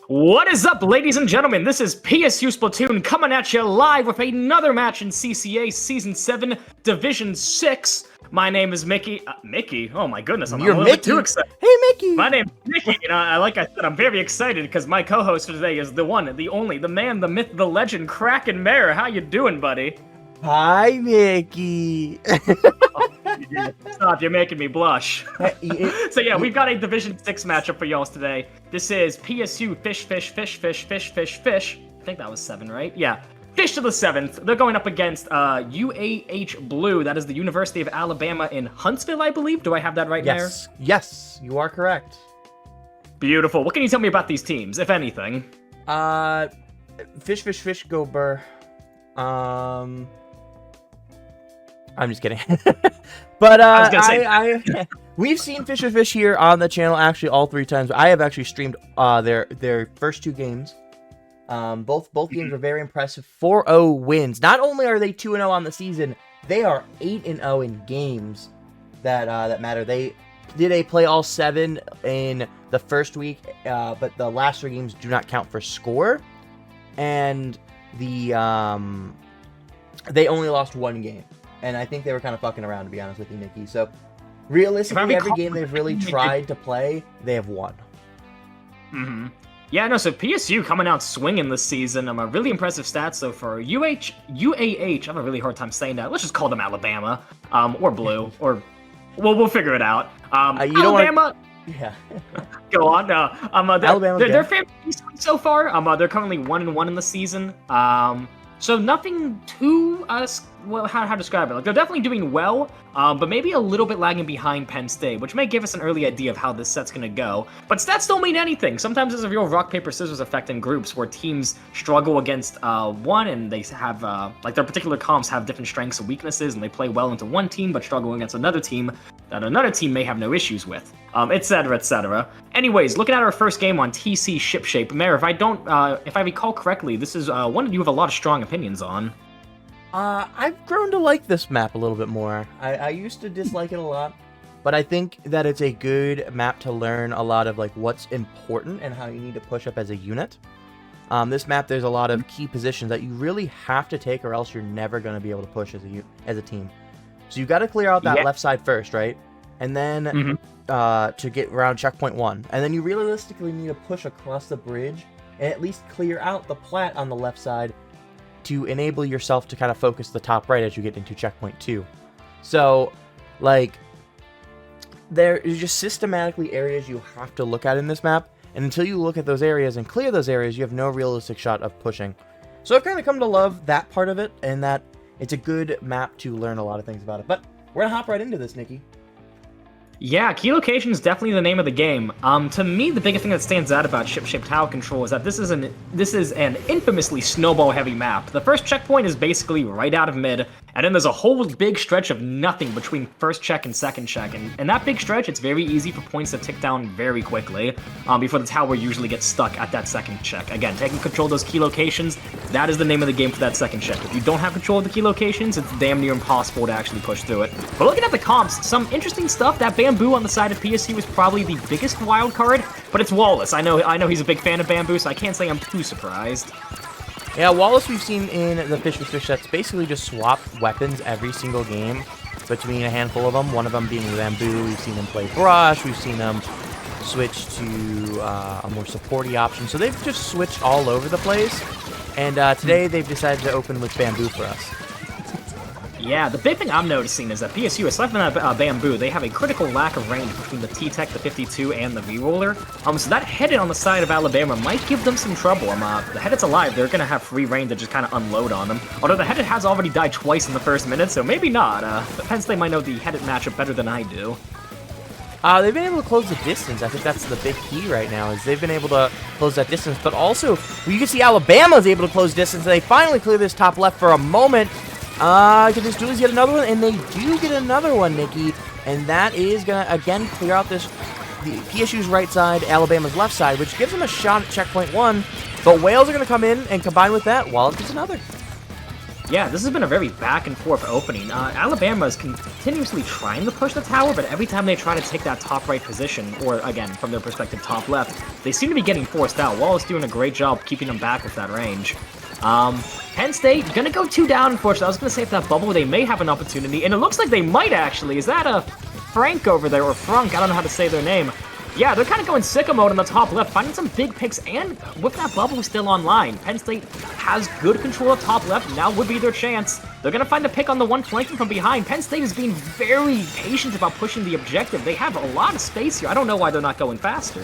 What is up, ladies and gentlemen? This is PSU Splatoon coming at you live with another match in CCA Season 7, Division 6. My name is Mickey. Mickey? Oh my goodness, I'm a little bit too excited. Hey, Mickey! My name's Nikki, and like I said, I'm very excited because my co-host for today is the one, the only, the man, the myth, the legend, KrakenMare. How you doing, buddy? Hi, Mickey! Stop, you're making me blush. So yeah, we've got a Division 6 matchup for y'all today. This is PSU Fish. I think that was 7, right? Yeah. Fish to the 7th. They're going up against UAH Blue. That is the University of Alabama in Huntsville, I believe. Do I have that right, Mayor? Yes, you are correct. Beautiful. What can you tell me about these teams, if anything? Fish, go Burr. I'm just kidding. But I was gonna say. We've seen Fish here on the channel actually all 3 times. I have actually streamed their first 2 games. Both games were very impressive. 4-0 wins. Not only are they 2-0 on the season, they are 8-0 in games that matter. They did play all 7 in the first week, but the last 3 games do not count for score. And they only lost 1 game. And I think they were kind of fucking around, to be honest with you, Nikki. So, realistically, every game they've really tried to play, they have won. Mm-hmm. Yeah, no, so PSU coming out swinging this season. Really impressive stats so far. UAH, I have a really hard time saying that. Let's just call them Alabama, or Blue, or we'll figure it out. Alabama. Yeah. Go on. Alabama. They're fairly decent so far. They're currently 1-1 in the season. So nothing too well, how to describe it? Like, they're definitely doing well, but maybe a little bit lagging behind Penn State, which may give us an early idea of how this set's gonna go. But stats don't mean anything. Sometimes there's a real rock paper scissors effect in groups where teams struggle against one, and they have like their particular comps have different strengths and weaknesses, and they play well into one team but struggle against another team that another team may have no issues with, etc., etc. Anyways, looking at our first game on TC Shipshape, Mayor, if I recall correctly, this is one that you have a lot of strong opinions on. I've grown to like this map a little bit more. I used to dislike it a lot, but I think that it's a good map to learn a lot of like what's important and how you need to push up as a unit. This map, there's a lot of key positions that you really have to take, or else you're never going to be able to push as a team. So you got to clear out that left side first, right? And then to get around checkpoint 1, and then you realistically need to push across the bridge and at least clear out the plat on the left side to enable yourself to kind of focus the top right as you get into checkpoint 2. So, like, there is just systematically areas you have to look at in this map, and until you look at those areas and clear those areas, you have no realistic shot of pushing. So I've kind of come to love that part of it, and that it's a good map to learn a lot of things about it. But we're gonna hop right into this, Nikki. Yeah, key location is definitely the name of the game. To me, the biggest thing that stands out about ship-shape tower control is that this is an infamously snowball-heavy map. The first checkpoint is basically right out of mid, and then there's a whole big stretch of nothing between first check and second check. And that big stretch, it's very easy for points to tick down very quickly before the tower usually gets stuck at that second check. Again, taking control of those key locations, that is the name of the game for that second check. If you don't have control of the key locations, it's damn near impossible to actually push through it. But looking at the comps, some interesting stuff. That Bamboo on the side of PSU is probably the biggest wild card, but it's Wallace. I know he's a big fan of Bamboo, so I can't say I'm too surprised. Yeah, Wallace we've seen in the Fish sets basically just swap weapons every single game between a handful of them, one of them being Bamboo. We've seen him play Brush, we've seen him switch to a more supporty option, so they've just switched all over the place, and today they've decided to open with Bamboo for us. Yeah, the big thing I'm noticing is that PSU, aside from that Bamboo, they have a critical lack of range between the T-Tech, the 52, and the V-Roller. So that headed on the side of Alabama might give them some trouble. The Headed's alive, they're going to have free reign to just kind of unload on them. Although the Headed has already died twice in the first minute, so maybe not. Penn State might know the Headed matchup better than I do. They've been able to close the distance. I think that's the big key right now, is they've been able to close that distance. But also, you can see Alabama's able to close distance. They finally clear this top left for a moment. Can these dualies get another one? And they do get another one, Nikki. And that is going to, again, clear out the PSU's right side, Alabama's left side, which gives them a shot at checkpoint 1. But Whales are going to come in and combine with that. Wallace gets another. Yeah, this has been a very back-and-forth opening. Alabama is continuously trying to push the tower, but every time they try to take that top right position, or again, from their perspective, top left, they seem to be getting forced out. Wallace doing a great job keeping them back with that range. Penn State gonna go 2 down, unfortunately. I was gonna say if that bubble, they may have an opportunity, and it looks like they might actually. Is that a Frank over there, or Frunk? I don't know how to say their name. Yeah, they're kind of going sicko mode on the top left, finding some big picks, and with that bubble still online, Penn State has good control of top left. Now would be their chance. They're going to find a pick on the one flanking from behind. Penn State is being very patient about pushing the objective. They have a lot of space here. I don't know why they're not going faster.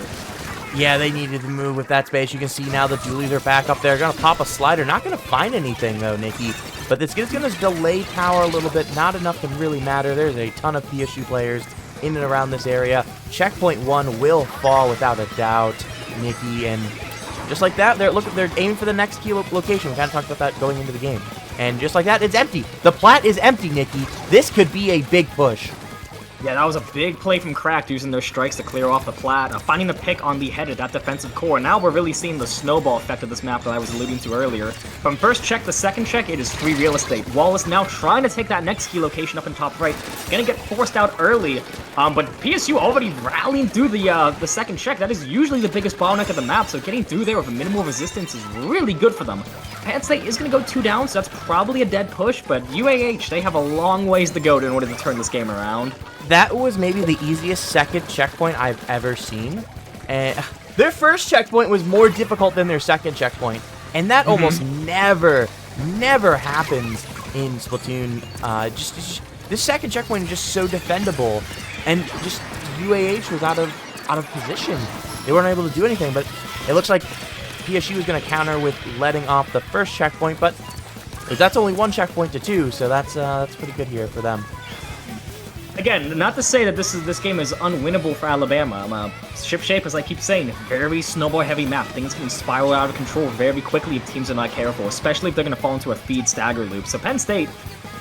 Yeah, they needed to move with that space. You can see now the Dualies are back up there. Going to pop a slider. Not going to find anything, though, Nikki. But this is going to delay tower a little bit. Not enough to really matter. There's a ton of PSU players in and around this area. Checkpoint 1 will fall without a doubt, Nikki, and just like that, they're aiming for the next key location. We kind of talked about that going into the game. And just like that, it's empty. The plat is empty, Nikki. This could be a big push. Yeah, that was a big play from Cracked using their strikes to clear off the plat, finding the pick on the head of that defensive core. Now we're really seeing the snowball effect of this map that I was alluding to earlier. From first check to second check, it is free real estate. Wallace now trying to take that next key location up in top right. Gonna get forced out early, but PSU already rallying through the second check. That is usually the biggest bottleneck of the map, so getting through there with a minimal resistance is really good for them. Penn State is going to go 2 down, so that's probably a dead push, but UAH, they have a long ways to go in order to turn this game around. That was maybe the easiest second checkpoint I've ever seen. And their first checkpoint was more difficult than their second checkpoint, and that almost never happens in Splatoon. This second checkpoint is just so defendable, and just UAH was out of position. They weren't able to do anything, but it looks like PSU is going to counter with letting off the first checkpoint, but that's only 1 checkpoint to 2, so that's pretty good here for them. Again, not to say that this game is unwinnable for Alabama. Ship shape, as I keep saying, very snowball-heavy map. Things can spiral out of control very quickly if teams are not careful, especially if they're going to fall into a feed stagger loop. So Penn State,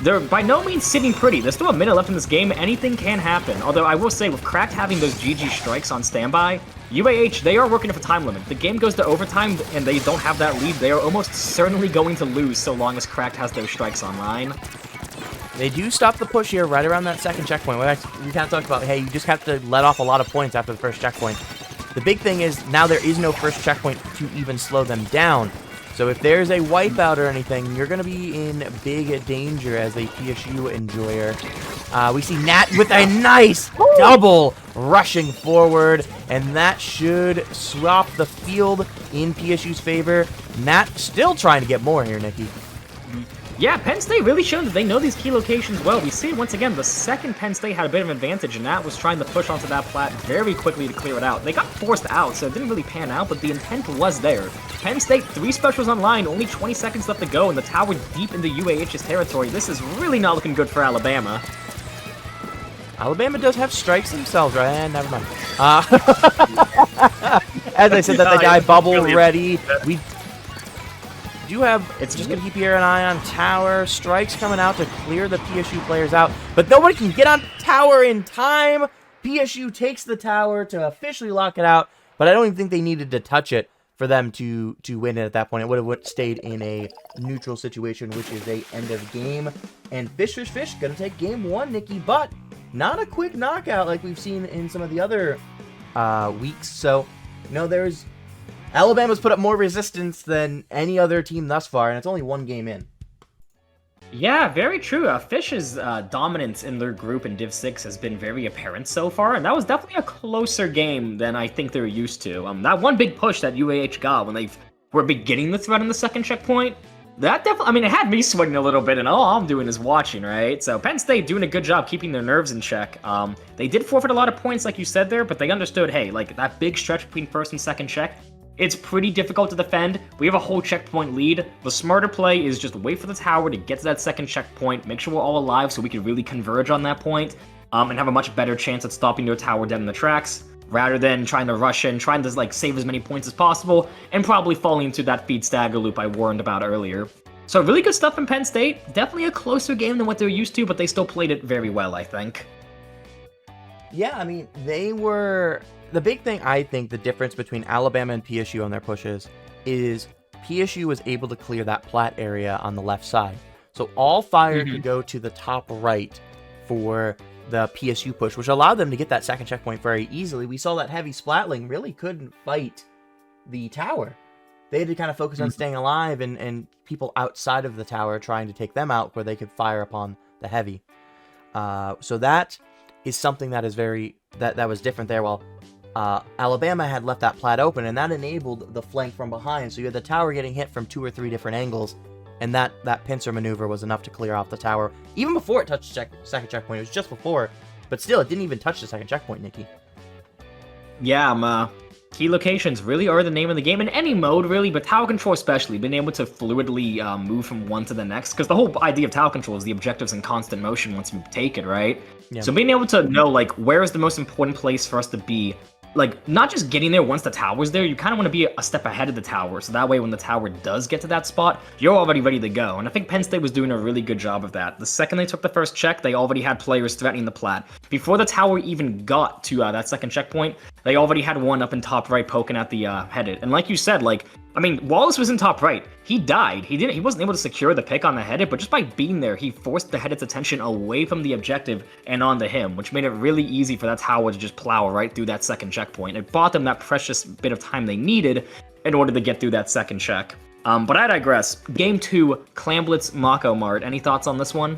they're by no means sitting pretty. There's still a minute left in this game. Anything can happen. Although I will say, with Cracked having those GG strikes on standby, UAH, they are working with a time limit. The game goes to overtime and they don't have that lead. They are almost certainly going to lose so long as Cracked has those strikes online. They do stop the push here right around that second checkpoint. We kind of talked about, hey, you just have to let off a lot of points after the first checkpoint. The big thing is now there is no first checkpoint to even slow them down. So if there's a wipeout or anything, you're going to be in big danger as a PSU enjoyer. We see Nat with a nice double rushing forward, and that should swap the field in PSU's favor. Nat still trying to get more here, Nikki. Yeah, Penn State really showing that they know these key locations well. We see once again, the second Penn State had a bit of an advantage, and that was trying to push onto that plat very quickly to clear it out. They got forced out, so it didn't really pan out, but the intent was there. Penn State, 3 specials online, only 20 seconds left to go, and the tower deep into UAH's territory. This is really not looking good for Alabama. Alabama does have strikes themselves, right? Never mind. As I said, that the guy bubble really ready. We do have, it's just going to keep your eye on tower. Strikes coming out to clear the PSU players out, but nobody can get on tower in time. PSU takes the tower to officially lock it out, but I don't even think they needed to touch it for them to win it at that point. It would have stayed in a neutral situation, which is a end of game. And Fish going to take game 1, Nikki, but not a quick knockout like we've seen in some of the other weeks. So, there's Alabama's put up more resistance than any other team thus far, and it's only 1 game in. Yeah, very true. Fish's dominance in their group in Div 6 has been very apparent so far, and that was definitely a closer game than I think they're used to. That one big push that UAH got when they were beginning the threat on the second checkpoint, that definitely, it had me sweating a little bit, and all I'm doing is watching, right? So Penn State doing a good job keeping their nerves in check. They did forfeit a lot of points, like you said there, but they understood, hey, like that big stretch between first and second check, it's pretty difficult to defend. We have a whole checkpoint lead. The smarter play is just wait for the tower to get to that second checkpoint, make sure we're all alive so we can really converge on that point, and have a much better chance at stopping their tower dead in the tracks, rather than trying to rush in, trying to save as many points as possible, and probably falling into that feed stagger loop I warned about earlier. So really good stuff in Penn State. Definitely a closer game than what they're used to, but they still played it very well, I think. Yeah, they were... The big thing, I think, the difference between Alabama and PSU on their pushes is PSU was able to clear that plat area on the left side. So all fire could go to the top right for the PSU push, which allowed them to get that second checkpoint very easily. We saw that heavy Splatling really couldn't fight the tower. They had to kind of focus on staying alive and people outside of the tower trying to take them out where they could fire upon the heavy. So that is something that is that was different there. While Alabama had left that plat open, and that enabled the flank from behind. So you had the tower getting hit from 2 or 3 different angles, and that pincer maneuver was enough to clear off the tower. Even before it touched second checkpoint, it was just before, but still, it didn't even touch the second checkpoint, Nikki. Yeah, key locations really are the name of the game in any mode, really, but tower control especially, being able to fluidly move from one to the next, because the whole idea of tower control is the objective's in constant motion once you take it, right? Yeah. So being able to know, like, where is the most important place for us to be, like, not just getting there once the tower's there, you kind of want to be a step ahead of the tower, so that way when the tower does get to that spot, you're already ready to go, and I think Penn State was doing a really good job of that. The second they took the first check, they already had players threatening the plat. Before the tower even got to that second checkpoint, they already had one up in top right poking at the headed, and like you said, like, I mean, Wallace was in top right. He died. He wasn't able to secure the pick on the headed, but just by being there, he forced the headed's attention away from the objective and onto him, which made it really easy for that tower to just plow right through that second checkpoint. It bought them that precious bit of time they needed in order to get through that second check. But I digress. Game 2, Clamblitz Mako Mart. Any thoughts on this one?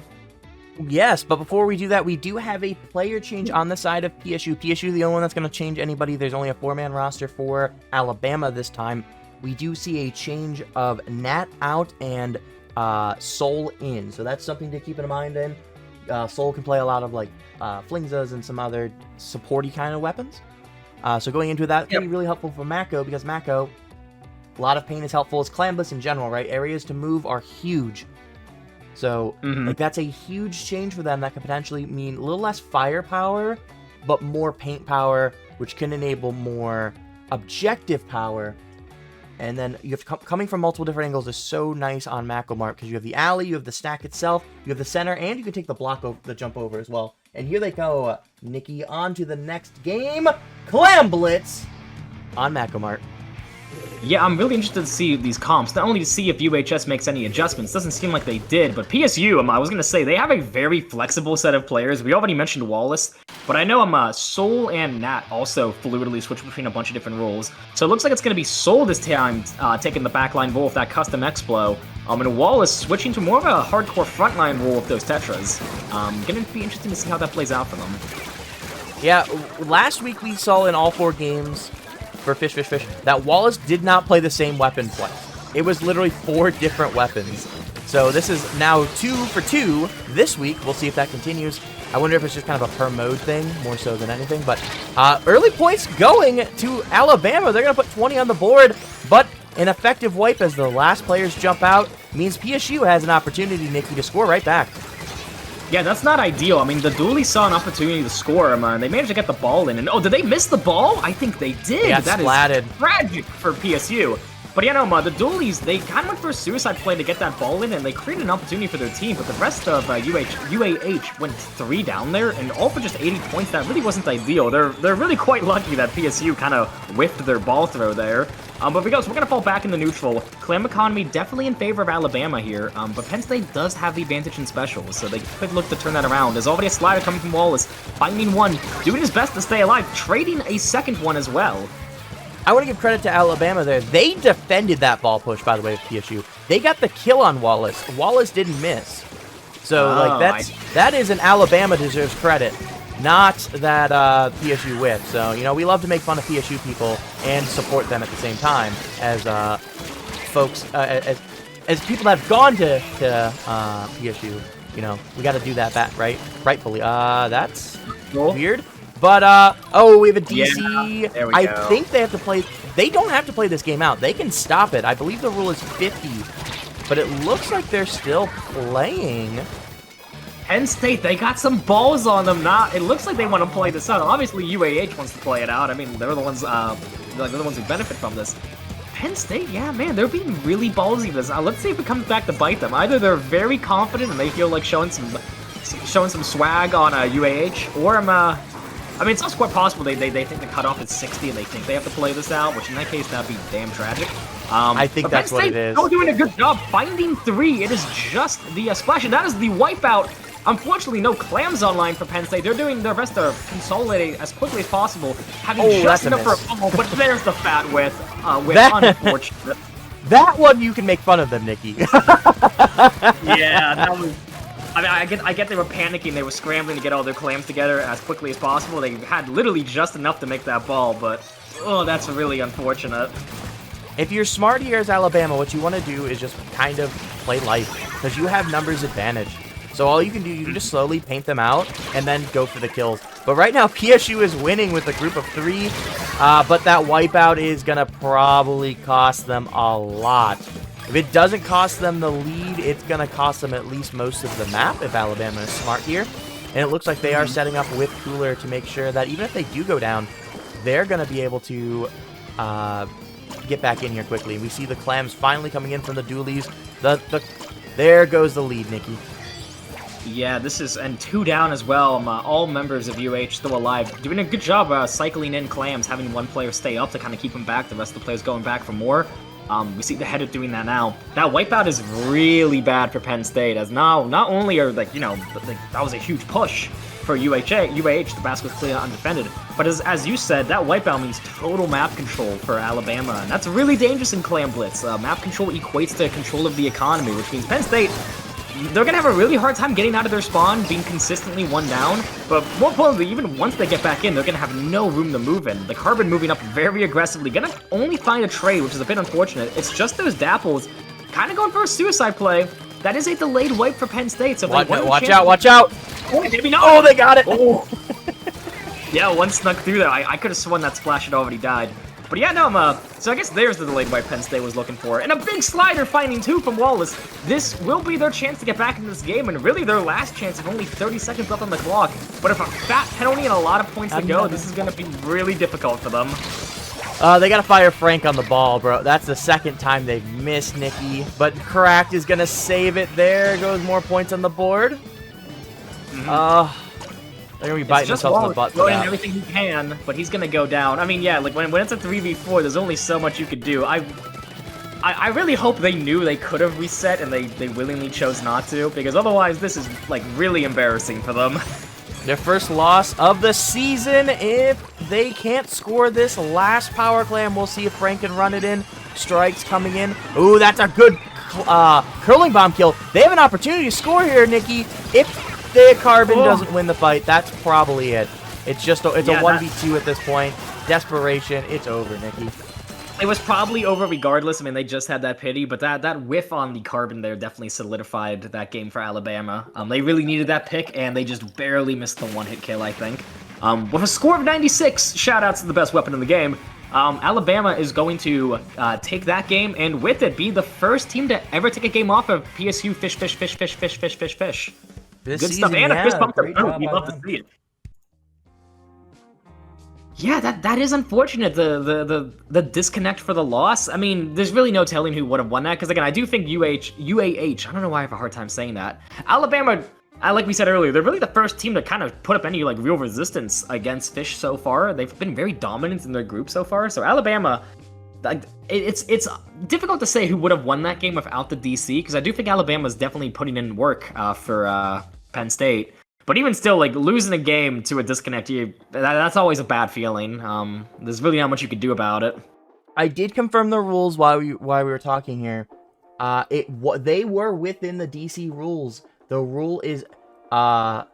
Yes, but before we do that, we do have a player change on the side of PSU. PSU, the only one that's going to change anybody. There's only a 4-man roster for Alabama this time. We do see a change of Nat out and Soul in, so that's something to keep in mind. In Soul can play a lot of like Flingzas and some other supporty kind of weapons. So going into that can be really helpful for Mako, because Mako, a lot of pain is helpful. It's Clamblitz in general, right? Areas to move are huge. So like that's a huge change for them that could potentially mean a little less firepower, but more paint power, which can enable more objective power. And then you have coming from multiple different angles is so nice on Mako Mart, because you have the alley, you have the stack itself, you have the center, and you can take the block over, the jump over as well. And here they go, Nikki, on to the next game, Clamblitz on Mako Mart. Yeah, I'm really interested to see these comps, not only to see if UHS makes any adjustments. Doesn't seem like they did, but PSU, I was going to say, they have a very flexible set of players. We already mentioned Wallace, but I know Soul and Nat also fluidly switch between a bunch of different roles. So it looks like it's going to be Soul this time taking the backline role with that custom Explo, and Wallace switching to more of a hardcore frontline role with those Tetras. Going to be interesting to see how that plays out for them. Yeah, last week we saw in all 4 games for Fish, that Wallace did not play the same weapon twice. It was literally 4 different weapons. So this is now 2 for 2 this week. We'll see if that continues. I wonder if it's just kind of a per mode thing, more so than anything. But early points going to Alabama. They're going to put 20 on the board, but an effective wipe as the last players jump out means PSU has an opportunity, Nikki, to score right back. Yeah, that's not ideal. I mean, the Dooley saw an opportunity to score, and they managed to get the ball in. And oh, did they miss the ball? I think they did. That splatted. Is tragic for PSU. But yeah, no, the Doolies, they kind of went for a suicide play to get that ball in, and they created an opportunity for their team. But the rest of UAH went 3 down there, and all for just 80 points. That really wasn't ideal. They're really quite lucky that PSU kind of whiffed their ball throw there. But we're going to fall back in the neutral. Clam Economy definitely in favor of Alabama here, but Penn State does have the advantage in specials, so they could look to turn that around. There's already a slider coming from Wallace, finding one, doing his best to stay alive, trading a second one as well. I want to give credit to Alabama there. They defended that ball push, by the way, with PSU. They got the kill on Wallace. Wallace didn't miss. So, that is an Alabama deserves credit, not that PSU whiff. So, we love to make fun of PSU people and support them at the same time as folks, as people that have gone to PSU. We got to do that rightfully. That's weird. But, we have a DC. Yeah, there we I go. think they have to play. They don't have to play this game out. They can stop it. I believe the rule is 50. But it looks like they're still playing. Penn State, they got some balls on them. It looks like they want to play this out. Obviously, UAH wants to play it out. I mean, they're the ones, who benefit from this. Penn State, yeah, man, they're being really ballsy with this. Let's see if it comes back to bite them. Either they're very confident and they feel like showing some swag on UAH, or I mean, it's also quite possible they think the cutoff is 60 and they think they have to play this out, which in that case, that'd be damn tragic. I think that's what it is. Still doing a good job finding 3. It is just the splash, and that is the wipeout. Unfortunately, no clams online for Penn State. They're doing their best to consolidate as quickly as possible, having just enough for a fumble, but there's the fat with unfortunate. That one you can make fun of them, Nikki. Yeah, that was... I mean, I get they were panicking. They were scrambling to get all their clams together as quickly as possible. They had literally just enough to make that ball, but... Oh, that's really unfortunate. If you're smart here as Alabama, what you want to do is just kind of play life, because you have numbers advantage. So all you can do, you can just slowly paint them out and then go for the kills. But right now, PSU is winning with a group of 3, but that wipeout is going to probably cost them a lot. If it doesn't cost them the lead, it's going to cost them at least most of the map if Alabama is smart here. And it looks like they are setting up with Cooler to make sure that even if they do go down, they're going to be able to get back in here quickly. We see the clams finally coming in from the dualies. There goes the lead, Nikki. Yeah, this is, and 2 down as well. All members of UAH still alive. Doing a good job cycling in clams, having one player stay up to kind of keep them back. The rest of the players going back for more. We see the header doing that now. That wipeout is really bad for Penn State, as now not only are, like, you know, that was a huge push for UAH, the basket was clear undefended, but as you said, that wipeout means total map control for Alabama, and that's really dangerous in Clam Blitz. Map control equates to control of the economy, which means Penn State, they're going to have a really hard time getting out of their spawn, being consistently 1 down, but more importantly, even once they get back in, they're going to have no room to move in. The Carbon moving up very aggressively, going to only find a trade, which is a bit unfortunate. It's just those Dapples kind of going for a suicide play. That is a delayed wipe for Penn State, so watch out, watch out! Oh, maybe not. Oh, they got it! Oh. Yeah, one snuck through there. I could have sworn that splash had already died. But yeah, no, so I guess there's the delayed wipe Penn State was looking for. And a big slider finding 2 from Wallace. This will be their chance to get back into this game, and really their last chance with only 30 seconds left on the clock. But if a fat penalty and a lot of points to go, this is going to be really difficult for them. They got to fire Frank on the ball, bro. That's the 2nd time they've missed Nikki. But Cracked is going to save it. There goes more points on the board. They're going to be biting themselves in the butt for that. Everything he can, but he's going to go down. I mean, yeah, like when it's a 3v4, there's only so much you could do. I really hope they knew they could have reset and they willingly chose not to, because otherwise this is, like, really embarrassing for them. Their first loss of the season. If they can't score this last power clam, we'll see if Frank can run it in. Strikes coming in. Ooh, that's a good curling bomb kill. They have an opportunity to score here, Nikki. If the Carbon doesn't win the fight, that's probably it. It's just a 1v2 at this point. Desperation. It's over, Nikki. It was probably over regardless. I mean, they just had that pity, but that whiff on the Carbon there definitely solidified that game for Alabama. They really needed that pick, and they just barely missed the one-hit kill, I think. With a score of 96, shoutouts to the best weapon in the game, Alabama is going to take that game, and with it, be the first team to ever take a game off of PSU fish. This Good season, stuff, and a fist bump to great boot. job We'd on love them. to see it. Yeah, that is unfortunate, the disconnect for the loss. I mean, there's really no telling who would have won that, because again, I do think UAH, I don't know why I have a hard time saying that. Alabama, like we said earlier, they're really the first team to kind of put up any, like, real resistance against Fish so far. They've been very dominant in their group so far, so Alabama, it's difficult to say who would have won that game without the DC, because I do think Alabama's definitely putting in work for Penn State. But even still, like, losing a game to a disconnect, that's always a bad feeling. There's really not much you could do about it. I did confirm the rules while we were talking here. They were within the DC rules. The rule is that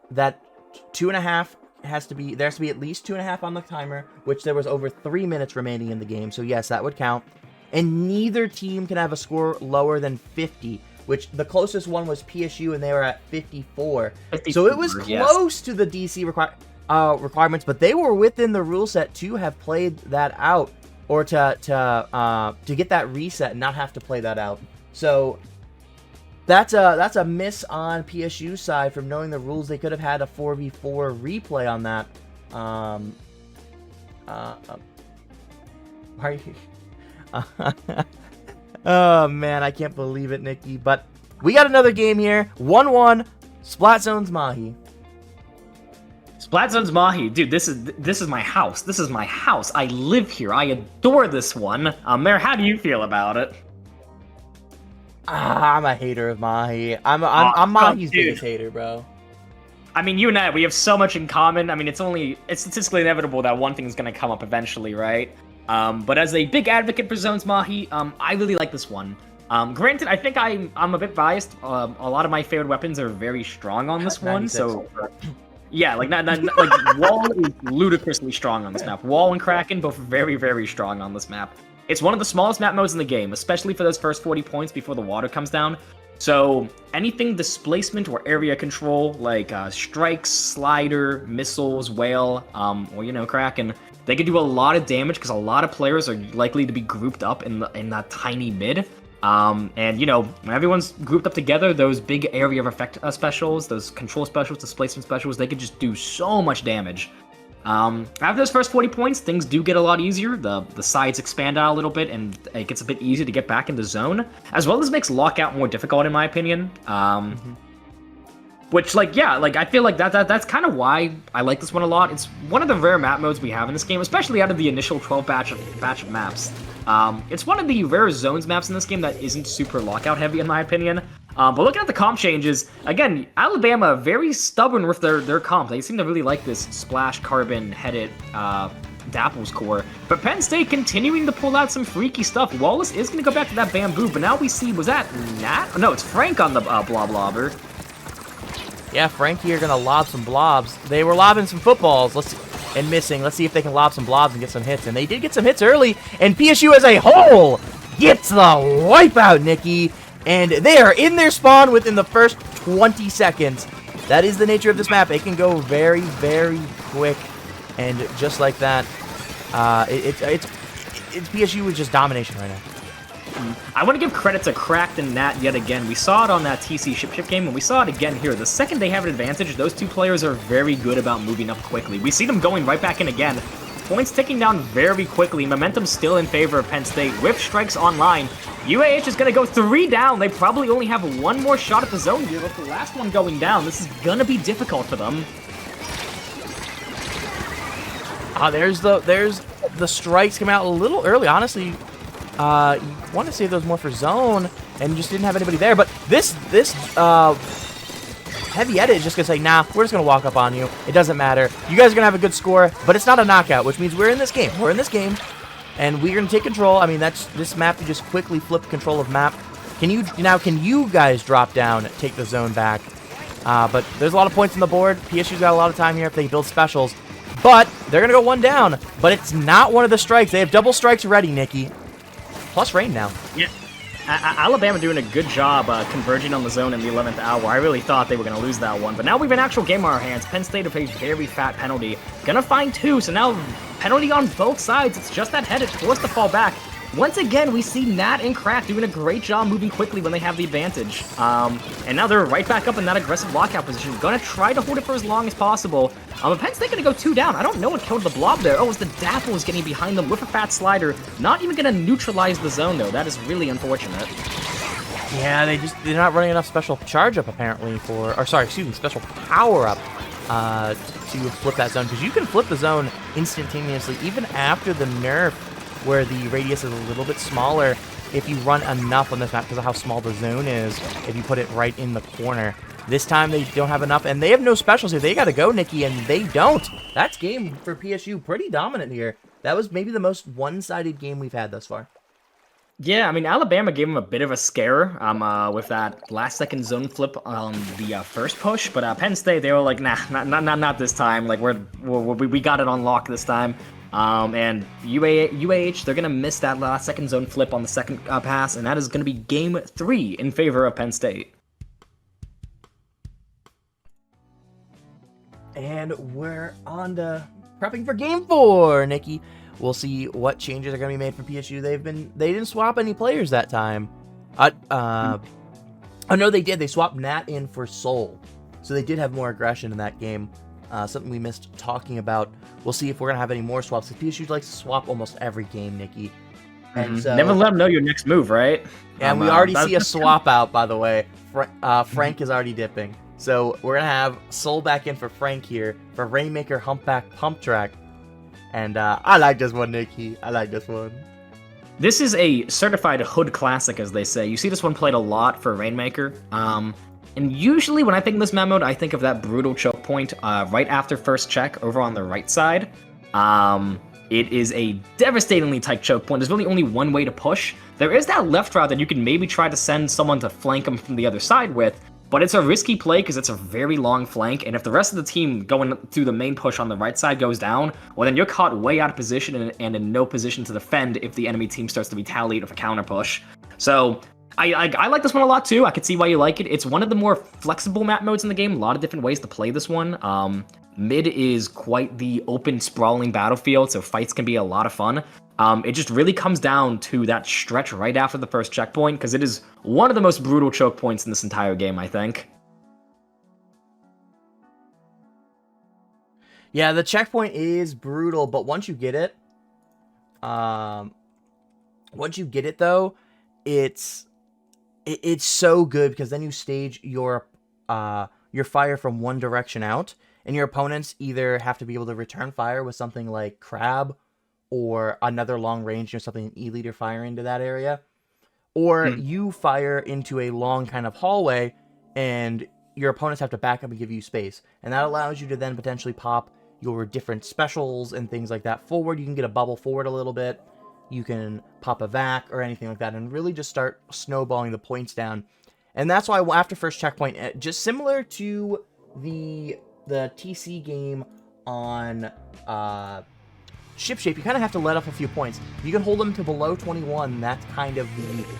2.5 there has to be at least 2.5 on the timer, which there was over 3 minutes remaining in the game. So yes, that would count. And neither team can have a score lower than 50. Which the closest one was PSU, and they were at 54. So it was close to the DC requirements, but they were within the rule set to have played that out, or to get that reset and not have to play that out. So that's a miss on PSU side from knowing the rules. They could have had a 4v4 replay on that. Are you? Oh, man, I can't believe it, Nikki. But we got another game here. 1-1, Splat Zones Mahi. Splat Zone's Mahi, dude, this is my house. This is my house. I live here. I adore this one. Mare, how do you feel about it? I'm a hater of Mahi. I'm Mahi's biggest hater, bro. I mean, you and I, we have so much in common. I mean, it's statistically inevitable that one thing is going to come up eventually, right? But as a big advocate for Zones Mahi, I really like this one. Granted, I think I'm a bit biased. A lot of my favorite weapons are very strong on this one, so yeah, like Wall is ludicrously strong on this map. Wall and Kraken both very, very strong on this map. It's one of the smallest map modes in the game, especially for those first 40 points before the water comes down. So anything displacement or area control, like strikes, slider, missiles, whale, or Kraken, they can do a lot of damage because a lot of players are likely to be grouped up in that tiny mid. And when everyone's grouped up together, those big area of effect specials, those control specials, displacement specials, they could just do so much damage. After those first 40 points, things do get a lot easier. The sides expand out a little bit, and it gets a bit easier to get back into zone, as well as makes lockout more difficult, in my opinion. Which, I feel like that's kind of why I like this one a lot. It's one of the rare map modes we have in this game, especially out of the initial 12 batch of maps. It's one of the rare zones maps in this game that isn't super lockout heavy, in my opinion. But looking at the comp changes, again, Alabama very stubborn with their comp. They seem to really like this splash carbon headed Dapples core. But Penn State continuing to pull out some freaky stuff. Wallace is going to go back to that bamboo, but now we see, was that Nat? Oh, no, it's Frank on the blob lobber. Yeah, Frankie are going to lob some blobs. They were lobbing some footballs and missing. Let's see if they can lob some blobs and get some hits. And they did get some hits early, and PSU as a whole gets the wipeout, Nikki. And they are in their spawn within the first 20 seconds. That is the nature of this map. It can go very, very quick. And just like that, it's PSU with just domination right now. I want to give credit to Cracked and Nat yet again. We saw it on that TC Ship game, and we saw it again here. The second they have an advantage, those two players are very good about moving up quickly. We see them going right back in again. Points ticking down very quickly. Momentum still in favor of Penn State. Whiff strikes online. UAH is going to go 3 down. They probably only have one more shot at the zone here, but the last one going down. This is going to be difficult for them. There's the strikes coming out a little early. Honestly, you want to save those more for zone, and just didn't have anybody there. But this Heavy Edit is just going to say, nah, we're just going to walk up on you. It doesn't matter. You guys are going to have a good score, but it's not a knockout, which means we're in this game. We're in this game, and we're going to take control. I mean, this map, you just quickly flip control of map. Can you guys drop down, take the zone back? But there's a lot of points on the board. PSU's got a lot of time here if they build specials. But they're going to go 1 down. But it's not one of the strikes. They have double strikes ready, Nikki. Plus rain now. Yeah. Alabama doing a good job converging on the zone in the 11th hour. I really thought they were going to lose that one. But now we have an actual game on our hands. Penn State plays very fat penalty. Gonna find 2, so now penalty on both sides. It's just that head. It's forced to fall back. Once again, we see Nat and Crack doing a great job moving quickly when they have the advantage. And now they're right back up in that aggressive lockout position. Gonna try to hold it for as long as possible. But Penn State gonna go 2 down. I don't know what killed the blob there. Oh, it's the Dapples getting behind them with a fat slider. Not even gonna neutralize the zone, though. That is really unfortunate. Yeah, they're not running enough special charge up apparently special power up to flip that zone, because you can flip the zone instantaneously even after the nerf, where the radius is a little bit smaller if you run enough on this map because of how small the zone is, if you put it right in the corner. This time they don't have enough, and they have no specials here. They got to go, Nikki, and they don't. That's game for PSU. Pretty dominant here. That was maybe the most one-sided game we've had thus far. Yeah, I mean, Alabama gave them a bit of a scare with that last-second zone flip on the first push, but Penn State, they were like, nah, not this time. Like, we got it on lock this time. And UAH, they're going to miss that last-second zone flip on the second pass, and that is going to be game 3 in favor of Penn State. And we're on to prepping for game 4, Nikki. We'll see what changes are going to be made for PSU. They didn't swap any players that time. Oh no, they did. They swapped Nat in for Soul. So they did have more aggression in that game. Something we missed talking about. We'll see if we're going to have any more swaps. PSU likes to swap almost every game, Nikki. And so, never let them know your next move, right? And we already see a swap out, by the way. Frank is already dipping. So we're gonna have Soul back in for Frank here for Rainmaker Humpback Pump Track. And I like this one, Nikki. I like this one. This is a certified hood classic, as they say. You see this one played a lot for Rainmaker. And usually when I think of this map mode, I think of that brutal choke point right after first check over on the right side. It is a devastatingly tight choke point. There's really only one way to push. There is that left route that you can maybe try to send someone to flank them from the other side with, but it's a risky play because it's a very long flank, and if the rest of the team going through the main push on the right side goes down, well then you're caught way out of position and in no position to defend if the enemy team starts to retaliate with a counter push. So I like this one a lot too. I can see why you like it. It's one of the more flexible map modes in the game. A lot of different ways to play this one. Mid is quite the open, sprawling battlefield, so fights can be a lot of fun. It just really comes down to that stretch right after the first checkpoint, because it is one of the most brutal choke points in this entire game, I think. Yeah, the checkpoint is brutal, but once you get it, though, it's so good because then you stage your fire from one direction out, and your opponents either have to be able to return fire with something like Crab or another long range, something an E-liter fire into that area, or you fire into a long kind of hallway, and your opponents have to back up and give you space, and that allows you to then potentially pop your different specials and things like that forward. You can get a bubble forward a little bit, you can pop a vac or anything like that, and really just start snowballing the points down. And that's why after first checkpoint, just similar to the TC game on Ship Shape, you kind of have to let off a few points. If you can hold them to below 21, that's kind of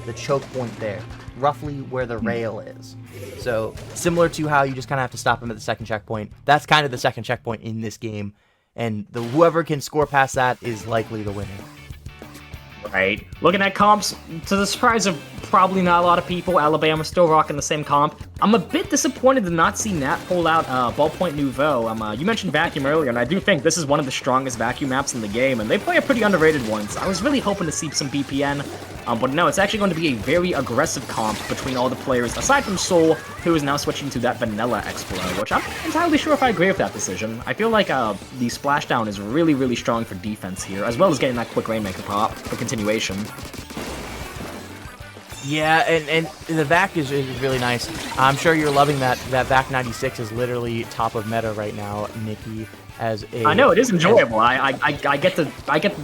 the choke point there, roughly where the rail is. So similar to how you just kind of have to stop them at the second checkpoint, that's kind of the second checkpoint in this game, and whoever can score past that is likely the winner. Right. Looking at comps, to the surprise of probably not a lot of people, Alabama still rocking the same comp. I'm a bit disappointed to not see Nat pull out Ballpoint Nouveau. You mentioned Vacuum earlier, and I do think this is one of the strongest vacuum maps in the game, and they play a pretty underrated one, so I was really hoping to see some BPN. But no, it's actually going to be a very aggressive comp between all the players, aside from Soul, who is now switching to that vanilla Explo, which I'm not entirely sure if I agree with that decision. I feel like the splashdown is really, really strong for defense here, as well as getting that quick Rainmaker pop for continuation. Yeah, and the VAC is really nice. I'm sure you're loving that VAC 96 is literally top of meta right now, Nikki. I know, it is enjoyable. I get to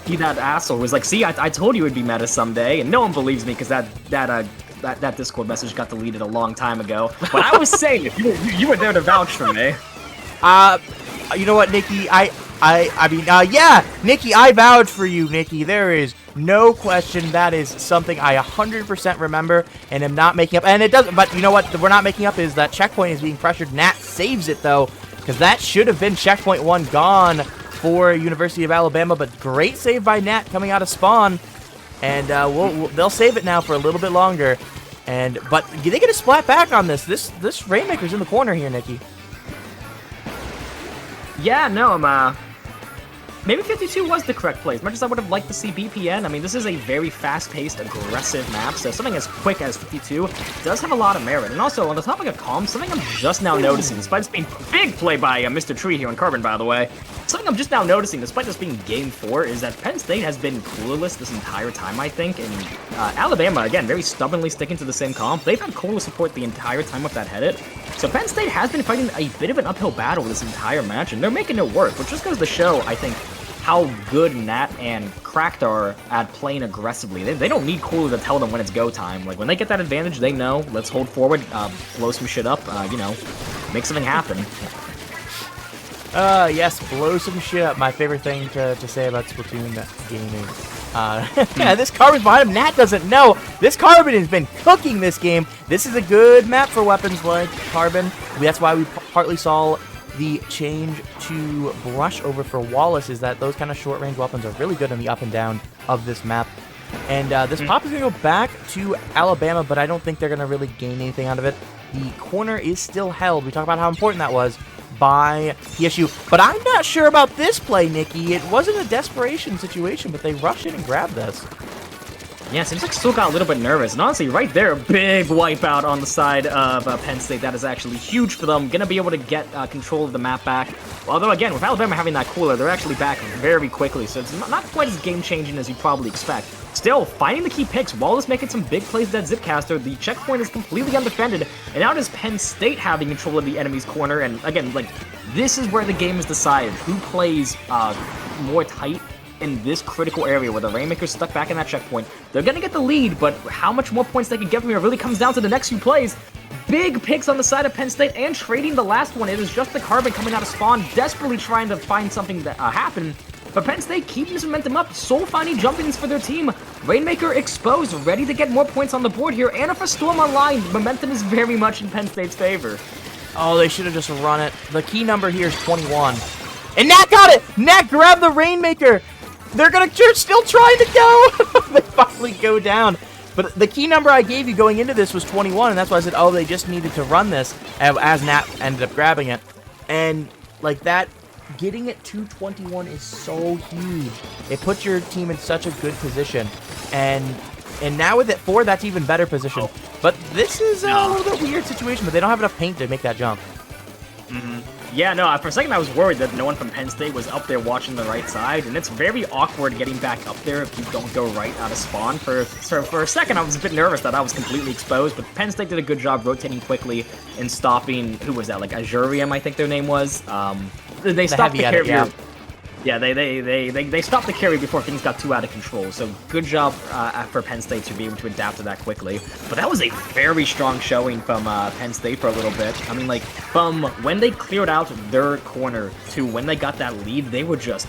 be that asshole. It was like, see, I told you it'd be meta someday, and no one believes me because that Discord message got deleted a long time ago. But I was saying it. You were there to vouch for me. You know what, Nikki? Yeah, Nikki, I vouch for you, Nikki. There is no question. That is something I 100% remember and am not making up. And it doesn't, but you know what we're not making up is that checkpoint is being pressured. Nat saves it, though, because that should have been checkpoint 1 gone for University of Alabama, but great save by Nat coming out of spawn. And they'll save it now for a little bit longer. But they get a splat back on this. This Rainmaker's in the corner here, Nikki. Yeah, no, maybe 52 was the correct play. As much as I would have liked to see BPN, I mean, this is a very fast-paced, aggressive map, so something as quick as 52 does have a lot of merit. And also, on the topic of comms, something I'm just now noticing, despite this being big play by Mr. Tree here on Carbon, by the way, something I'm just now noticing, despite this being Game 4, is that Penn State has been clueless this entire time, I think, and Alabama, again, very stubbornly sticking to the same comp. They've had Cola support the entire time with that head-it. So Penn State has been fighting a bit of an uphill battle this entire match, and they're making it work, which just goes to show, I think, how good Nat and Cracked are at playing aggressively. They don't need Cooler to tell them when it's go time. Like, when they get that advantage, they know, let's hold forward, blow some shit up, you know, make something happen. Yes, blow some shit up. My favorite thing to say about Splatoon gaming. Yeah, this Carbon's behind him. Nat doesn't know. This Carbon has been cooking this game. This is a good map for weapons like Carbon. That's why we partly saw the change to brush over for Wallace, is that those kind of short-range weapons are really good on the up and down of this map. And this pop is going to go back to Alabama, but I don't think they're going to really gain anything out of it. The corner is still held. We talked about how important that was by PSU. But I'm not sure about this play, Nikki. It wasn't a desperation situation, but they rushed in and grabbed this. Yeah, seems like still got a little bit nervous. And honestly, right there, big wipeout on the side of Penn State. That is actually huge for them. Gonna be able to get control of the map back. Although, again, with Alabama having that cooler, they're actually back very quickly. So it's not quite as game-changing as you probably expect. Still, finding the key picks, Wallace making some big plays with that Zipcaster. The checkpoint is completely undefended. And now it is Penn State having control of the enemy's corner. And again, like, this is where the game is decided. Who plays more tight in this critical area where the Rainmaker's stuck back in that checkpoint. They're gonna get the lead, but how much more points they can get from here really comes down to the next few plays. Big picks on the side of Penn State and trading the last one. It is just the Carbon coming out of spawn, desperately trying to find something that happen. But Penn State keeping this momentum up, soul finding jump-ins for their team. Rainmaker exposed, ready to get more points on the board here. And if a Storm online, momentum is very much in Penn State's favor. Oh, they should have just run it. The key number here is 21. And Nat got it! Nat grabbed the Rainmaker! They're still trying to go! They finally go down. But the key number I gave you going into this was 21, and that's why I said, oh, they just needed to run this, as Nat ended up grabbing it. And, like, that, getting it to 21 is so huge. It puts your team in such a good position. And now with it 4, that's even better position. But this is a little bit weird situation, but they don't have enough paint to make that jump. Yeah, no, for a second I was worried that no one from Penn State was up there watching the right side, and it's very awkward getting back up there if you don't go right out of spawn. For a second I was a bit nervous that I was completely exposed, but Penn State did a good job rotating quickly and stopping, who was that, like Azurium, I think their name was? They stopped the carry. Yeah, they stopped the carry before things got too out of control, so good job for Penn State to be able to adapt to that quickly. But that was a very strong showing from Penn State for a little bit. I mean, like, from when they cleared out their corner to when they got that lead, they were just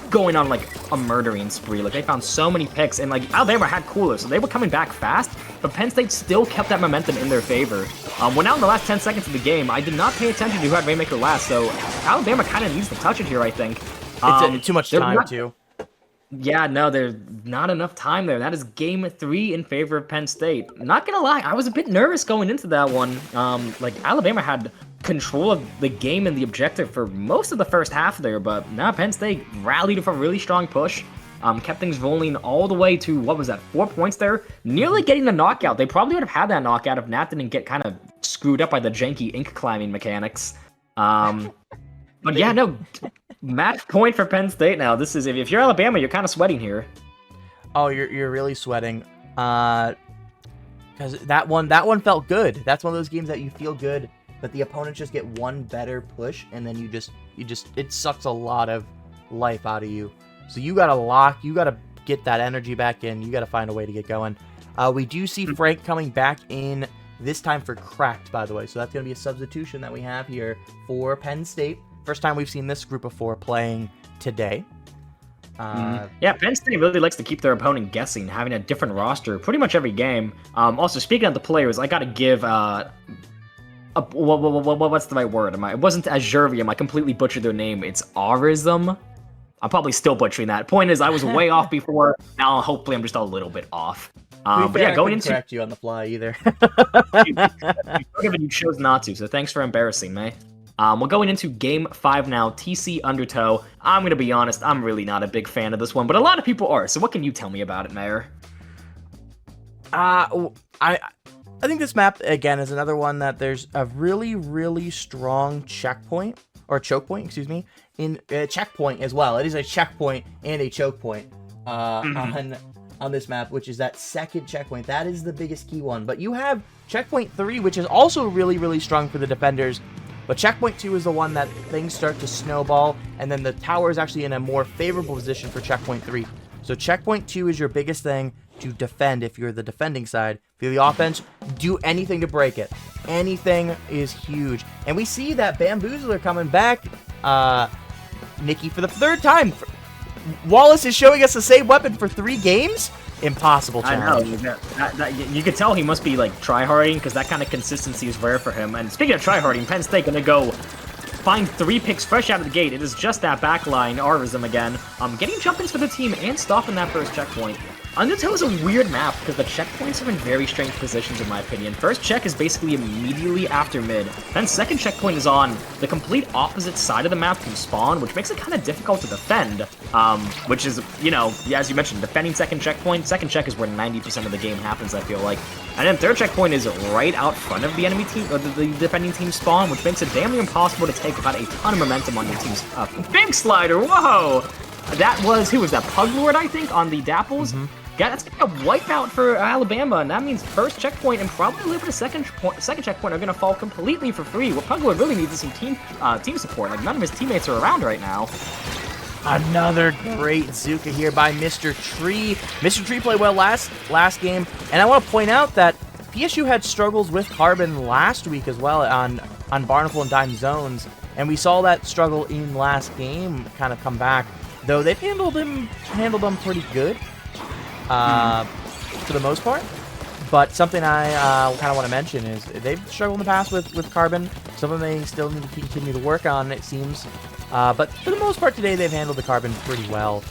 going on, like, a murdering spree. Like, they found so many picks, and, like, Alabama had cooler, so they were coming back fast, but Penn State still kept that momentum in their favor. We're now in the last 10 seconds of the game. I did not pay attention to who had Rainmaker last, so Alabama kind of needs to touch it here, I think. It's too much time, too. Yeah, no, there's not enough time there. That is game 3 in favor of Penn State. Not gonna lie, I was a bit nervous going into that one. Like, Alabama had control of the game and the objective for most of the first half there, but now Penn State rallied for a really strong push. Kept things rolling all the way to, what was that, 4 points there? Nearly getting the knockout. They probably would have had that knockout if Nat didn't get kind of screwed up by the janky ink climbing mechanics. But yeah, no, match point for Penn State now. This is, if you're Alabama, you're kind of sweating here. Oh, you're really sweating. Because that one felt good. That's one of those games that you feel good, but the opponents just get one better push, and then it sucks a lot of life out of you. So you gotta get that energy back in. You gotta find a way to get going. We do see Frank coming back in this time for Cracked, by the way. So that's gonna be a substitution that we have here for Penn State. First time we've seen this group of 4 playing today. Yeah, Penn State really likes to keep their opponent guessing, having a different roster pretty much every game. Also, speaking of the players, I gotta give what's the right word? It wasn't Azurium. I completely butchered their name. It's Aurism. I'm probably still butchering that. Point is, I was way off before. Now, hopefully, I'm just a little bit off. But yeah, going into correct you on the fly either. You chose not to, so thanks for embarrassing me. We're going into Game 5 now, TC Undertow. I'm gonna be honest, I'm really not a big fan of this one, but a lot of people are. So what can you tell me about it, Mayor? I think this map again is another one that there's a really, really strong checkpoint or choke point, excuse me, in checkpoint as well. It is a checkpoint and a choke point on this map, which is that second checkpoint. That is the biggest key one. But you have checkpoint 3, which is also really, really strong for the defenders. But checkpoint 2 is the one that things start to snowball, and then the tower is actually in a more favorable position for checkpoint 3. So checkpoint 2 is your biggest thing to defend if you're the defending side. If you're the offense, do anything to break it. Anything is huge. And we see that Bamboozler coming back, Nikki, for the 3rd time. Wallace is showing us the same weapon for 3 games? Impossible challenge. I know. You could tell he must be, like, tryharding, because that kind of consistency is rare for him. And speaking of tryharding, Penn State gonna go find 3 picks fresh out of the gate. It is just that backline, Aurism again. Getting jump-ins for the team and stopping that first checkpoint. Undertale is a weird map because the checkpoints are in very strange positions in my opinion. First check is basically immediately after mid. Then second checkpoint is on the complete opposite side of the map from spawn, which makes it kind of difficult to defend. Which is, you know, as you mentioned, defending second checkpoint. Second check is where 90% of the game happens, I feel like. And then third checkpoint is right out front of the enemy team, or the defending team spawn, which makes it damn near impossible to take without a ton of momentum on your team's big slider. Whoa! That was, who was that? Puglord, I think, on the Dapples. Yeah, that's gonna be a wipeout for Alabama, and that means first checkpoint and probably a little bit of second checkpoint are gonna fall completely for free. What Puglord really needs is some team support. Like, none of his teammates are around right now. Another great Zuka here by Mr. Tree. Mr. Tree played well last game, and I want to point out that PSU had struggles with Carbon last week as well on Barnacle and Dime zones, and we saw that struggle in last game kind of come back. Though they've handled them pretty good. For the most part, but something I kind of want to mention is they've struggled in the past with Carbon. Some of them they still need to continue to work on, it seems. But for the most part today, they've handled the Carbon pretty well,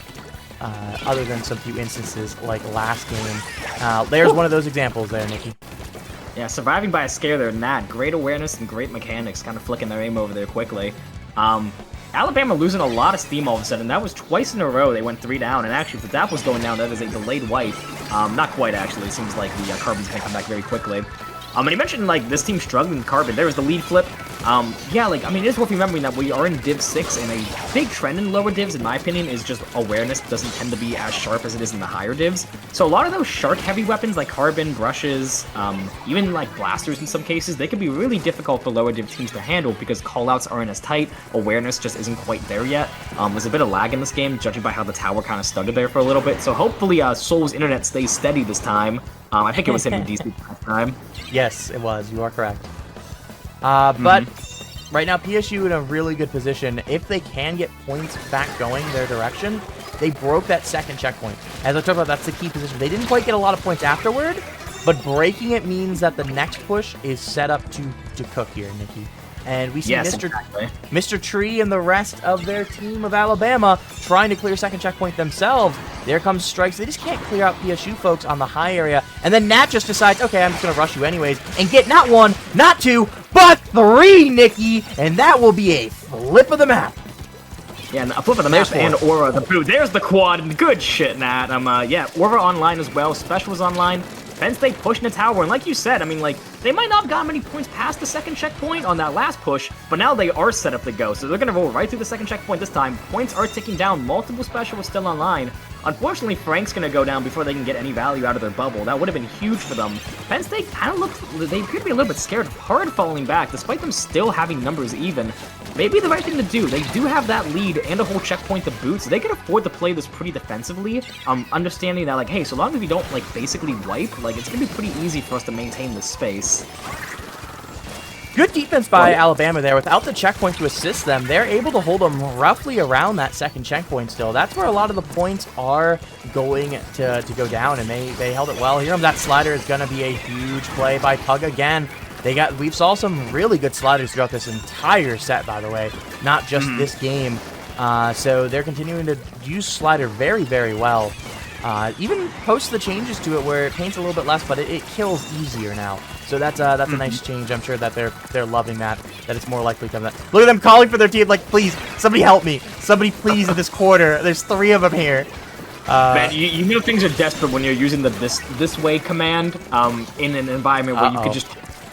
other than some few instances like last game. There's one of those examples there, Nikki. Yeah, surviving by a scare there, Nat. Great awareness and great mechanics, kind of flicking their aim over there quickly. Alabama losing a lot of steam all of a sudden. That was twice in a row they went 3 down, and actually if the DAP was going down, that is a delayed wipe. Not quite, actually. It seems like the Carbon's gonna come back very quickly. And you mentioned, like, this team struggling with Carbon. There was the lead flip. Yeah, like, I mean, it is worth remembering that we are in Div 6, and a big trend in lower divs, in my opinion, is just awareness doesn't tend to be as sharp as it is in the higher divs. So a lot of those shark-heavy weapons, like Carbon, brushes, even, like, blasters in some cases, they can be really difficult for lower div teams to handle because callouts aren't as tight, awareness just isn't quite there yet. There's a bit of lag in this game, judging by how the tower kind of stuttered there for a little bit, so hopefully Soul's internet stays steady this time. I think it was hitting DC last time. Yes, it was. You are correct. But right now, PSU in a really good position. If they can get points back going their direction, they broke that second checkpoint. As I talked about, that's the key position. They didn't quite get a lot of points afterward, but breaking it means that the next push is set up to cook here, Nikki. And we see Mr. Tree and the rest of their team of Alabama trying to clear second checkpoint themselves. There comes Strikes. They just can't clear out PSU folks on the high area. And then Nat just decides, okay, I'm just going to rush you anyways and get not 1, not 2, but 3, Nikki. And that will be a flip of the map. Yeah, a flip of the map and Aura the boot. There's the quad. Good shit, Nat. Yeah, Aura online as well. Special was online. Penn State pushing the tower, and like you said, I mean, like, they might not have gotten many points past the second checkpoint on that last push, but now they are set up to go, so they're going to roll right through the second checkpoint this time. Points are ticking down, multiple specials still online. Unfortunately, Frank's going to go down before they can get any value out of their bubble. That would have been huge for them. Penn State kind of looked, they appear to be a little bit scared of hard falling back, despite them still having numbers even. Maybe the right thing to do. They do have that lead and a whole checkpoint to boot, so they can afford to play this pretty defensively. Understanding that, like, hey, so long as we don't, like, basically wipe, like, it's going to be pretty easy for us to maintain this space. Good defense by Alabama there. Without the checkpoint to assist them, they're able to hold them roughly around that second checkpoint still. That's where a lot of the points are going to go down, and they held it well. Here comes that slider. Is going to be a huge play by Pug again. We've saw some really good sliders throughout this entire set, by the way, not just this game. So they're continuing to use slider very, very well. Even post the changes to it where it paints a little bit less, but it kills easier now. So that's a nice change. I'm sure that they're loving that it's more likely to come that. Look at them calling for their team, like, please, somebody help me. Somebody please in this quarter. There's 3 of them here. Man, you know things are desperate when you're using the this way command in an environment where you could just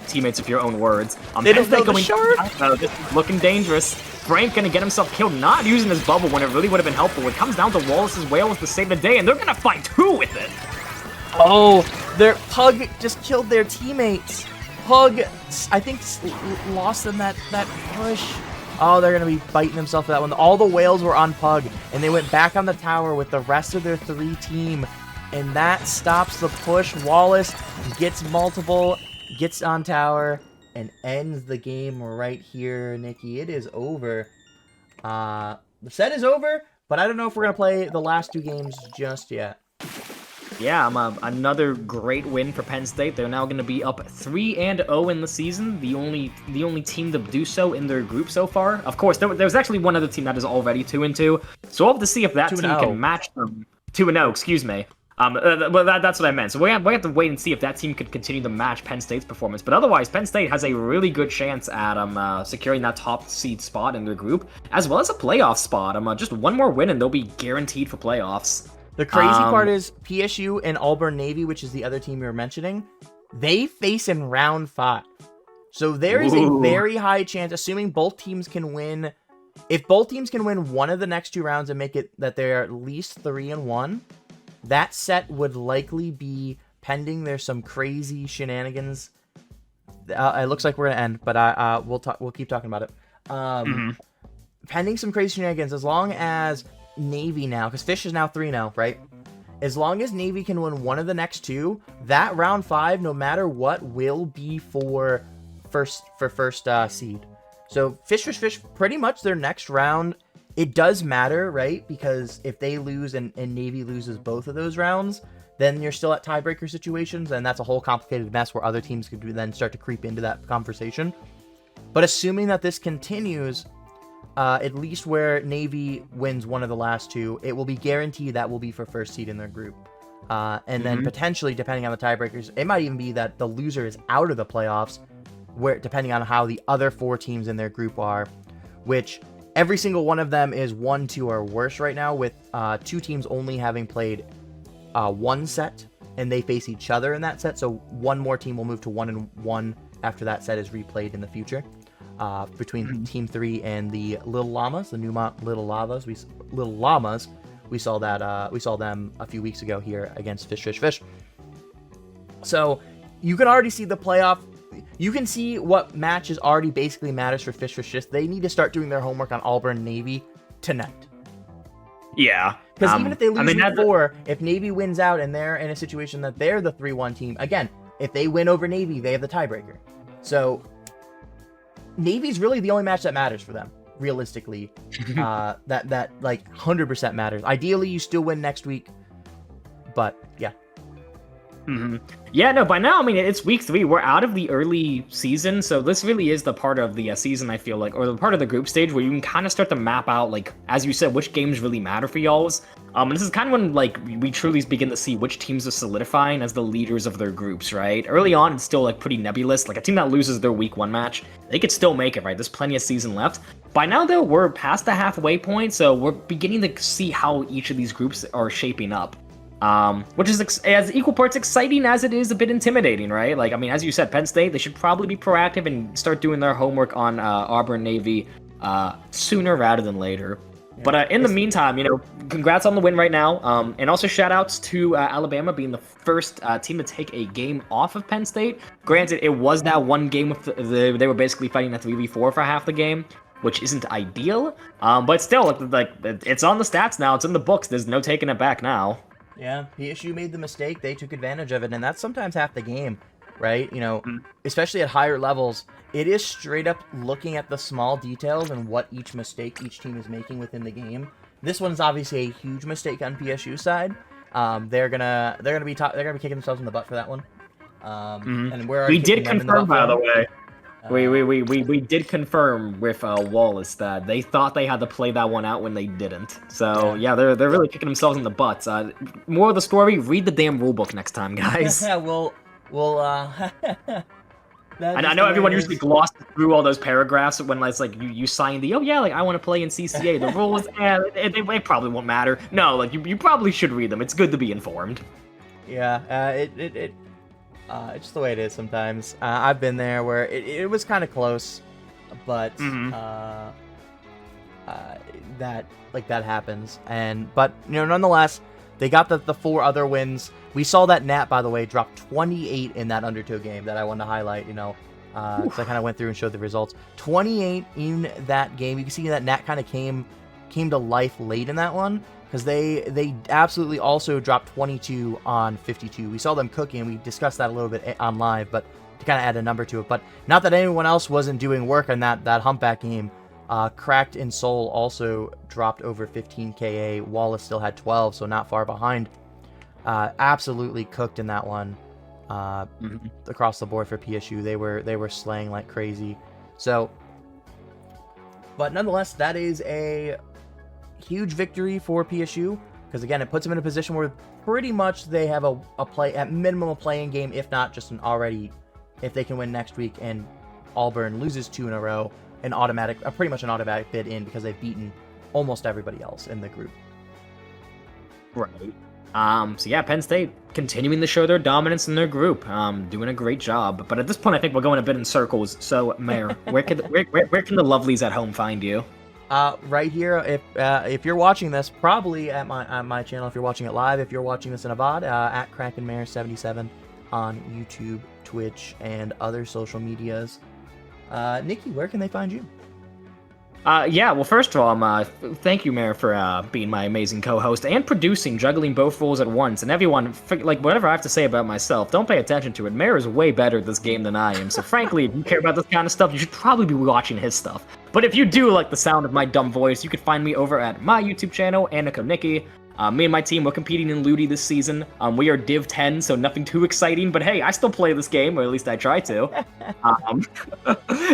teammates with your own words. They don't know the shark. This is looking dangerous. Frank gonna get himself killed, not using his bubble when it really would have been helpful. It comes down to Wallace's Whales to save the day, and they're gonna fight 2 with it. Oh, their Pug just killed their teammates. Pug, I think, lost them that push. Oh, they're gonna be biting themselves for that one. All the Whales were on Pug, and they went back on the tower with the rest of their 3 team, and that stops the push. Wallace gets multiple, gets on tower, and ends the game right here, Nikki. It is over. The set is over, but I don't know if we're going to play the last 2 games just yet. Yeah, another great win for Penn State. They're now going to be up 3-0 in the season. The only team to do so in their group so far. Of course, there's actually one other team that is already 2-2. So we'll have to see if that team can match them. 2-0, excuse me. Well, that's what I meant. So we have to wait and see if that team could continue to match Penn State's performance. But otherwise, Penn State has a really good chance at securing that top seed spot in their group, as well as a playoff spot. Just one more win and they'll be guaranteed for playoffs. The crazy part is PSU and Auburn Navy, which is the other team you were mentioning, they face in round 5. So there is a very high chance, assuming both teams can win. If both teams can win one of the next 2 rounds and make it that they're at least 3-1, that set would likely be pending. There's some crazy shenanigans. It looks like we're gonna end, but we'll keep talking about it. Pending some crazy shenanigans, as long as Navy now, because Fish is now 3-0, right? As long as Navy can win one of the next 2, that round 5, no matter what, will be for first seed. So Fish, pretty much their next round. It does matter, right? Because if they lose and Navy loses both of those rounds, then you're still at tiebreaker situations, and that's a whole complicated mess where other teams could then start to creep into that conversation. But assuming that this continues, at least where Navy wins one of the last 2, it will be guaranteed that will be for first seed in their group. And then potentially, depending on the tiebreakers, it might even be that the loser is out of the playoffs, where depending on how the other 4 teams in their group are, which every single one of them is 1-2 or worse right now, with 2 teams only having played 1 set, and they face each other in that set. So one more team will move to 1-1 after that set is replayed in the future. Between Team 3 and the Little Llamas, the Newmont Little Llamas. We saw that. We saw them a few weeks ago here against Fish. So you can already see the playoff. You can see what matches already basically matters for Fish. They need to start doing their homework on Auburn Navy tonight. Yeah. Because even if they lose in 4, if Navy wins out and they're in a situation that they're the 3-1 team, again, if they win over Navy, they have the tiebreaker. So Navy's really the only match that matters for them, realistically. that like 100% matters. Ideally, you still win next week, but yeah. Yeah, no, by now, I mean, it's week 3. We're out of the early season, so this really is the part of the season, I feel like, or the part of the group stage where you can kind of start to map out, like, as you said, which games really matter for y'all's. And this is kind of when, like, we truly begin to see which teams are solidifying as the leaders of their groups, right? Early on, it's still, like, pretty nebulous. Like, a team that loses their week 1 match, they could still make it, right? There's plenty of season left. By now, though, we're past the halfway point, so we're beginning to see how each of these groups are shaping up. Which is as equal parts exciting as it is a bit intimidating, right? Like, I mean, as you said, Penn State, they should probably be proactive and start doing their homework on Auburn Navy sooner rather than later. Yeah. But in the meantime, you know, congrats on the win right now. And also shout outs to Alabama being the first team to take a game off of Penn State. Granted, it was that one game with they were basically fighting a 3v4 for half the game, which isn't ideal. But still, like, it's on the stats now. It's in the books. There's no taking it back now. Yeah, PSU made the mistake. They took advantage of it, and that's sometimes half the game, right? You know, especially at higher levels, it is straight up looking at the small details and what each mistake each team is making within the game. This one's obviously a huge mistake on PSU side. They're gonna be kicking themselves in the butt for that one. And we did confirm, by the way. We did confirm with Wallace that they thought they had to play that one out when they didn't. So yeah, they're really kicking themselves in the butts. More of the story: read the damn rulebook next time, guys. Yeah, we'll. And I know everyone usually glosses through all those paragraphs when it's like you sign the like I want to play in CCA. The rules, they probably won't matter. No, like you probably should read them. It's good to be informed. Yeah, it's just the way it is sometimes. I've been there where it was kind of close, but that happens. But you know, nonetheless, they got the 4 other wins. We saw that Nat, by the way, dropped 28 in that Undertow game that I wanted to highlight. You know, so I kind of went through and showed the results. 28 in that game. You can see that Nat kind of came to life late in that one. Because they absolutely also dropped 22 on 52. We saw them cooking, and we discussed that a little bit on live, but to kind of add a number to it. But not that anyone else wasn't doing work on that humpback game. Cracked in Soul also dropped over 15 KA. Wallace still had 12, so not far behind. Absolutely cooked in that one across the board for PSU. They were slaying like crazy. So, but nonetheless, that is a huge victory for PSU. Because again, it puts them in a position where pretty much they have at minimum a playing game, if not just an already, if they can win next week and Auburn loses 2 in a row, pretty much an automatic bid in because they've beaten almost everybody else in the group. Right. So yeah, Penn State continuing to show their dominance in their group, doing a great job. But at this point, I think we're going a bit in circles. So, Mayor, where can the lovelies at home find you? Right here. If you're watching this, probably at my channel. If you're watching it live, if you're watching this in a VOD, at KrakenMare77 on YouTube, Twitch, and other social medias. Nikki, where can they find you? Yeah, well, first of all, thank you, Mayor, for being my amazing co-host and producing, juggling both roles at once. And everyone, like, whatever I have to say about myself, don't pay attention to it. Mayor is way better at this game than I am. So, frankly, if you care about this kind of stuff, you should probably be watching his stuff. But if you do like the sound of my dumb voice, you can find me over at my YouTube channel, Nikki. Me and my team, we're competing in Ludi this season. We are Div 10, so nothing too exciting, but hey, I still play this game, or at least I try to.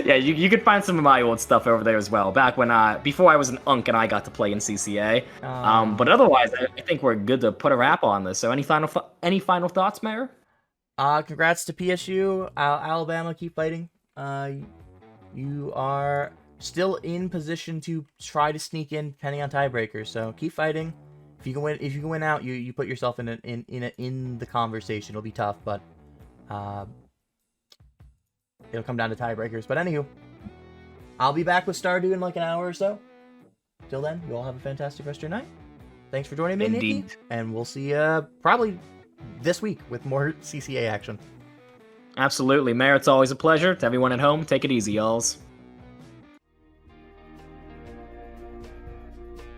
Yeah, you can find some of my old stuff over there as well, back when, before I was an Unk and I got to play in CCA. But otherwise, I think we're good to put a wrap on this. So any final thoughts, Mayor? Congrats to PSU, Alabama, keep fighting. You are still in position to try to sneak in, depending on tiebreakers, so keep fighting. If you can win out, you put yourself in the conversation. It'll be tough, but it'll come down to tiebreakers. But anywho, I'll be back with Stardew in like an hour or so. Till then, you all have a fantastic rest of your night. Thanks for joining me, Nikki, and we'll see you probably this week with more CCA action. Absolutely, Mayor. It's always a pleasure. To everyone at home, take it easy, y'alls.